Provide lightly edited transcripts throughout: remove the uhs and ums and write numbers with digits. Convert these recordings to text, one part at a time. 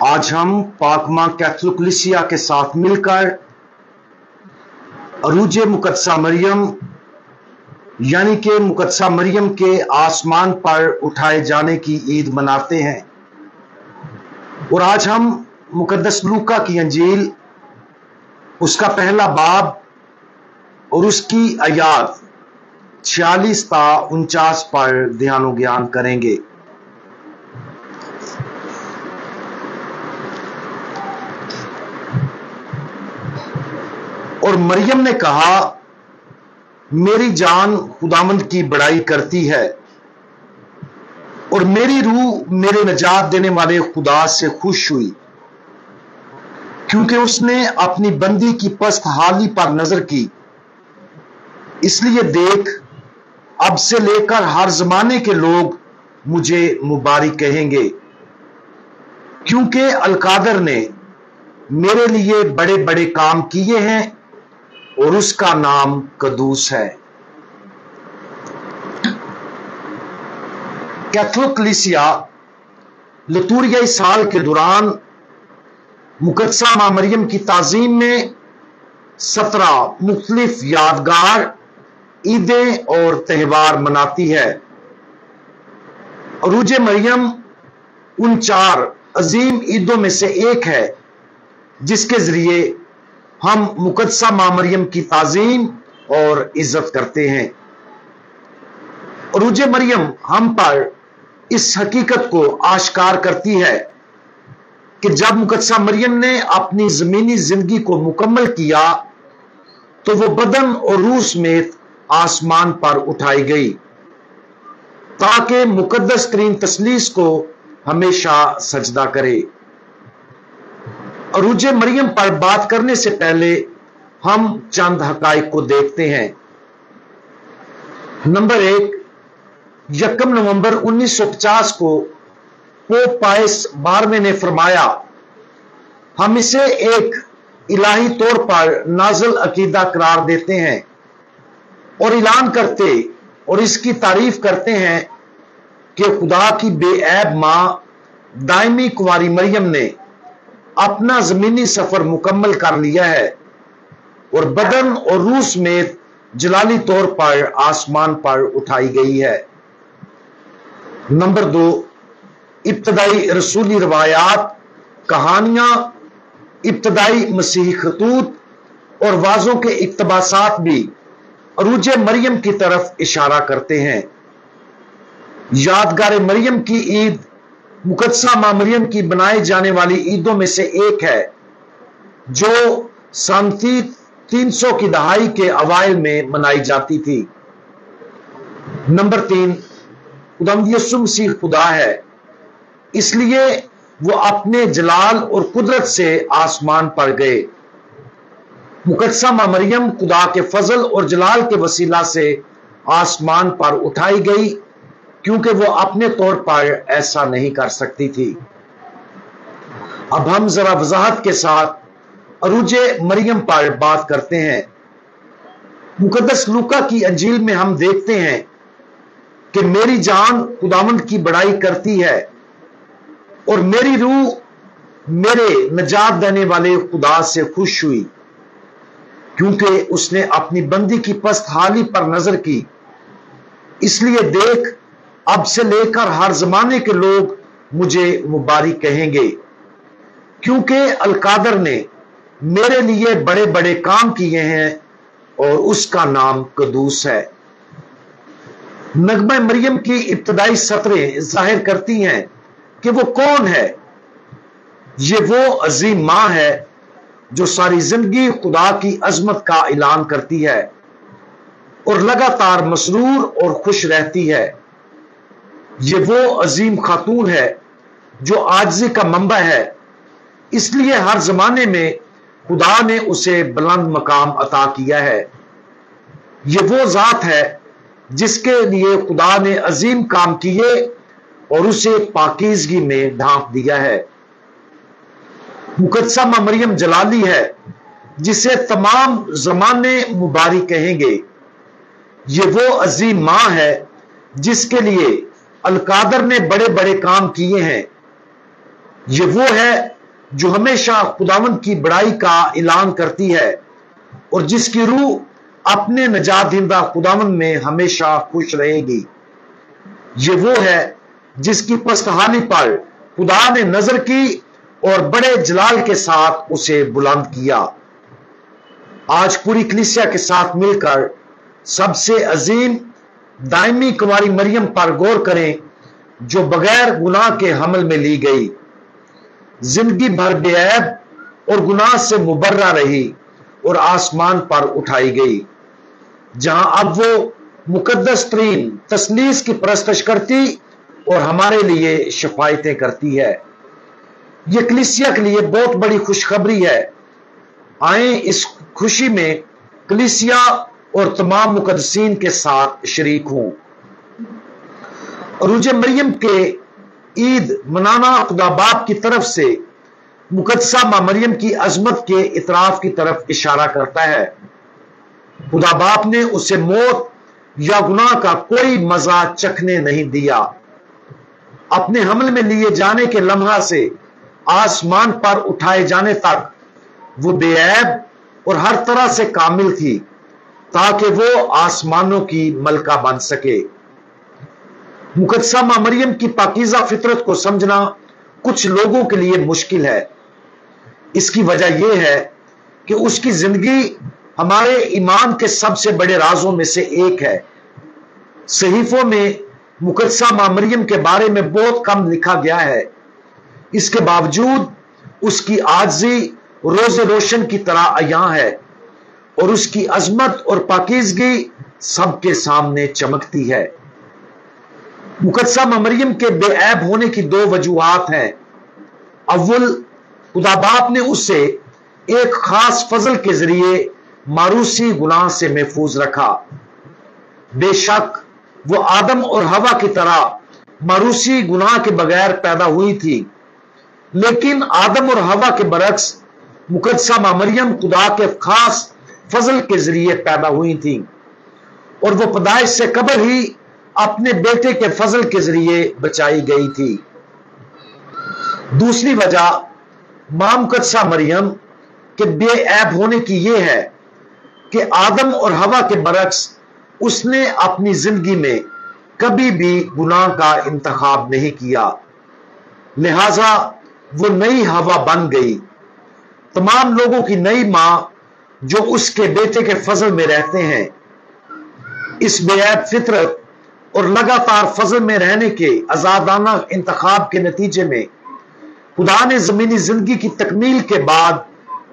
आज हम पाकमा कैथोलिक कलीसिया के साथ मिलकर अरूज मुकद्दसा मरियम यानी कि मुकद्दसा मरियम के आसमान पर उठाए जाने की ईद मनाते हैं। और आज हम मुकद्दस लूका की अंजील उसका पहला बाब और उसकी आयात 46 ता 49 पर ध्यान ज्ञान करेंगे। और मरियम ने कहा, मेरी जान खुदावंद की बड़ाई करती है और मेरी रूह मेरे निजात देने वाले खुदा से खुश हुई, क्योंकि उसने अपनी बंदी की पस्त हाली पर नजर की। इसलिए देख, अब से लेकर हर जमाने के लोग मुझे मुबारक कहेंगे, क्योंकि अलकादर ने मेरे लिए बड़े बड़े काम किए हैं और उसका नाम कदूस है। कैथोलिक कलीसिया लतूरियाई साल के दौरान मुकद्दसा मां मरियम की ताजीम में 17 मुख्तलिफ यादगार ईदें और त्यौहार मनाती है। अरूज मरियम उन 4 अजीम ईदों में से एक है जिसके जरिए हम मुकद्दसा मां मरियम की ताजीम और इज्जत करते हैं। अरूज मरियम हम पर इस हकीकत को आश्कार करती है कि जब मुकद्दसा मरियम ने अपनी जमीनी जिंदगी को मुकम्मल किया तो वो बदन और रूह समेत आसमान पर उठाई गई, ताकि मुकद्दस तरीन तसलीस को हमेशा सजदा करे। अरूज मरियम पर बात करने से पहले हम चंद हकाइक को देखते हैं। नंबर 1, 1 नवंबर 1950 को पोप पायस 12वें ने फरमाया, हम इसे एक इलाही तौर पर नाज़िल अकीदा करार देते हैं और ऐलान करते और इसकी तारीफ करते हैं कि खुदा की बेऐब मां दायमी कुंवारी मरियम ने अपना जमीनी सफर मुकम्मल कर लिया है और बदन और रूह समेत जलाली तौर पर आसमान पर उठाई गई है। नंबर 2, इब्तदाई रसूली रवायात, कहानियां, इब्तदाई मसीही खतूत और वाजों के इक्तबासात भी अरूज मरियम की तरफ इशारा करते हैं। यादगार मरियम की ईद मुकद्दसा मां मरियम की बनाई जाने वाली ईदों में से एक है, जो सन 300 की दहाई के अवाइल में मनाई जाती थी। नंबर 3, खुदावंद यीशु मसीह खुदा है, इसलिए वो अपने जलाल और कुदरत से आसमान पर गए। मुकद्दसा मां मरियम खुदा के फजल और जलाल के वसीला से आसमान पर उठाई गई, क्योंकि वो अपने तौर पर ऐसा नहीं कर सकती थी। अब हम जरा वजाहत के साथ अरूज मरियम पर बात करते हैं। मुकद्दस लूका की अंजील में हम देखते हैं कि मेरी जान खुदावंद की बड़ाई करती है और मेरी रूह मेरे निजात देने वाले खुदा से खुश हुई, क्योंकि उसने अपनी बंदी की पस्त हाली पर नजर की। इसलिए देख, अब से लेकर हर जमाने के लोग मुझे मुबारक कहेंगे, क्योंकि अलकादर ने मेरे लिए बड़े बड़े काम किए हैं और उसका नाम कदूस है। नगमा मरियम की इब्तदाई सतरें जाहिर करती हैं कि वो कौन है। ये वो अजीम मां है जो सारी जिंदगी खुदा की अजमत का ऐलान करती है और लगातार मसरूर और खुश रहती है। ये वो अजीम खातून है जो आजिज़ी का मंबा है, इसलिए हर जमाने में खुदा ने उसे बुलंद मकाम अता किया है। ये वो जात है जिसके लिए खुदा ने अजीम काम किए और उसे पाकीज़गी में ढांप दिया है। मुकद्दसा मां मरियम जलाली है, जिसे तमाम जमाने मुबारक कहेंगे। ये वो अजीम मां है जिसके लिए अलकादर ने बड़े बड़े काम किए हैं। ये वो है जो हमेशा खुदावंद की बड़ाई का ऐलान करती है और जिसकी रूह अपने नजात दहिंदा खुदावंद में हमेशा खुश रहेगी। ये वो है जिसकी पस्तहानी पर खुदा ने नजर की और बड़े जलाल के साथ उसे बुलंद किया। आज पूरी कलीसिया के साथ मिलकर सबसे अजीम दायमी कुंवारी मरियम पर गौर करें, जो बगैर गुनाह के हमल में ली गई, जिंदगी भर बेऐब और गुनाह से मुबर्रा रही और आसमान पर उठाई गई, जहां अब वो मुकद्दस तरीन तस्लीस की परस्तश करती और हमारे लिए शफायतें करती है। यह कलीसिया के लिए बहुत बड़ी खुशखबरी है। आए इस खुशी में कलीसिया और तमाम मुकद्दसीन के साथ शरीक हों। अरूज मरियम के ईद मनाना खुदा बाप की तरफ से मुकद्दसा मां मरियम की अजमत के इतराफ की तरफ इशारा करता है। खुदा बाप ने उसे मौत या गुनाह का कोई मजा चखने नहीं दिया। अपने हमल में लिए जाने के लम्हा से आसमान पर उठाए जाने तक वो बेऐब और हर तरह से कामिल थी, ताकि वो आसमानों की मलका बन सके। मुकद्दसा मां मरियम की पाकीज़ा फितरत को समझना कुछ लोगों के लिए मुश्किल है। इसकी वजह यह है कि उसकी जिंदगी हमारे ईमान के सबसे बड़े राजों में से एक है। सहीफों में मुकद्दसा मां मरियम के बारे में बहुत कम लिखा गया है। इसके बावजूद उसकी आजिज़ी रोज़े रोशन की तरह अयां है और उसकी अजमत और पाकीज़गी सबके सामने चमकती है। मुकद्दसा मां मरियम के बेऐब होने की दो वजूहात हैं। अव्वल, खुदा बाप ने उसे एक खास फजल के जरिए मारूसी गुनाह से महफूज रखा। बेशक वो आदम और हवा की तरह मारूसी गुनाह के बगैर पैदा हुई थी, लेकिन आदम और हवा के बरक्स मुकद्दसा मां मरियम खुदा के खास फजल के जरिए पैदा हुई थी और वो पैदाइश से कबल ही अपने बेटे के फजल के जरिए बचाई गई थी। दूसरी वजह मां मुकद्दसा मरियम के बेऐब होने की यह है कि आदम और हवा के बरक्स उसने अपनी जिंदगी में कभी भी गुनाह का इंतखाब नहीं किया, लिहाजा वो नई हवा बन गई। तमाम लोगों की नई मां जो उसके बेटे के फजल में रहते हैं। इस बेऐब फितरत और लगातार फजल में रहने के आजादाना इंतखाब के नतीजे में खुदा ने जमीनी जिंदगी की तकमील के बाद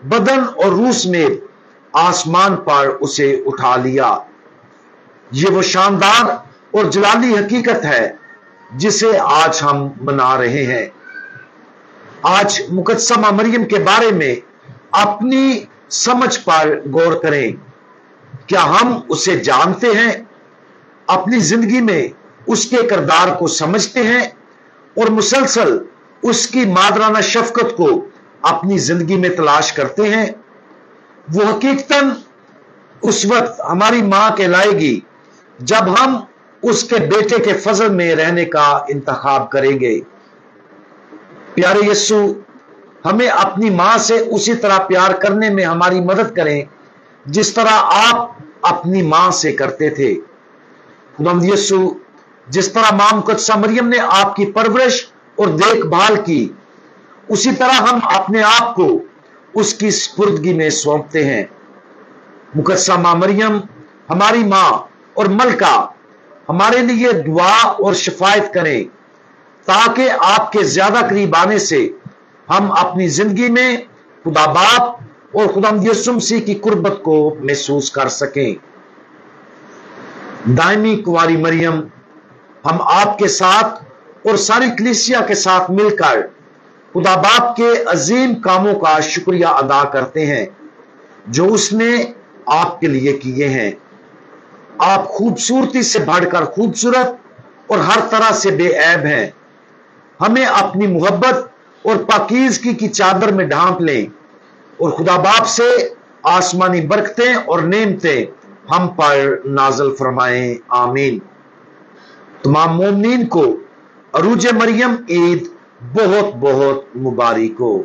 बदन और रूह समेत आसमान पर उसे उठा लिया। ये वो शानदार और जलाली हकीकत है जिसे आज हम मना रहे हैं। आज मुकद्दसा मां मरियम के बारे में अपनी समझ पर गौर करें। क्या हम उसे जानते हैं, अपनी जिंदगी में उसके किरदार को समझते हैं और मुसलसल उसकी मादराना शफकत को अपनी जिंदगी में तलाश करते हैं? वो हकीकतन उस वक्त हमारी मां कहलाएगी जब हम उसके बेटे के फजल में रहने का इंतखाब करेंगे। प्यारे यीशु, हमें अपनी मां से उसी तरह प्यार करने में हमारी मदद करें जिस तरह आप अपनी मां से करते थे। खुदावंद यीशु, जिस तरह मां मुकद्दसा मरियम ने आपकी परवरिश और देखभाल की, उसी तरह हम अपने आप को उसकी सुपुर्दगी में सौंपते हैं। मुकद्दसा मां मरियम हमारी मां और मलका हमारे लिए दुआ और शफायत करें, ताकि आपके ज्यादा करीब आने से हम अपनी जिंदगी में खुदा बाप और खुदावंद यीशु मसीह की कुर्बत को महसूस कर सकें। दायमी कुंवारी मरियम, हम आपके साथ और सारी कलीसिया के साथ मिलकर खुदा बाप के अजीम कामों का शुक्रिया अदा करते हैं जो उसने आपके लिए किए हैं। आप खूबसूरती से बढ़कर खूबसूरत और हर तरह से बेऐब हैं। हमें अपनी मोहब्बत और पाकीज़गी की चादर में ढांप लें और खुदा बाप से आसमानी बरकतें और नेमतें हम पर नाज़िल फरमाएं। आमीन। तमाम मोमिनीन को अरूज मरियम ईद बहुत बहुत मुबारक हो।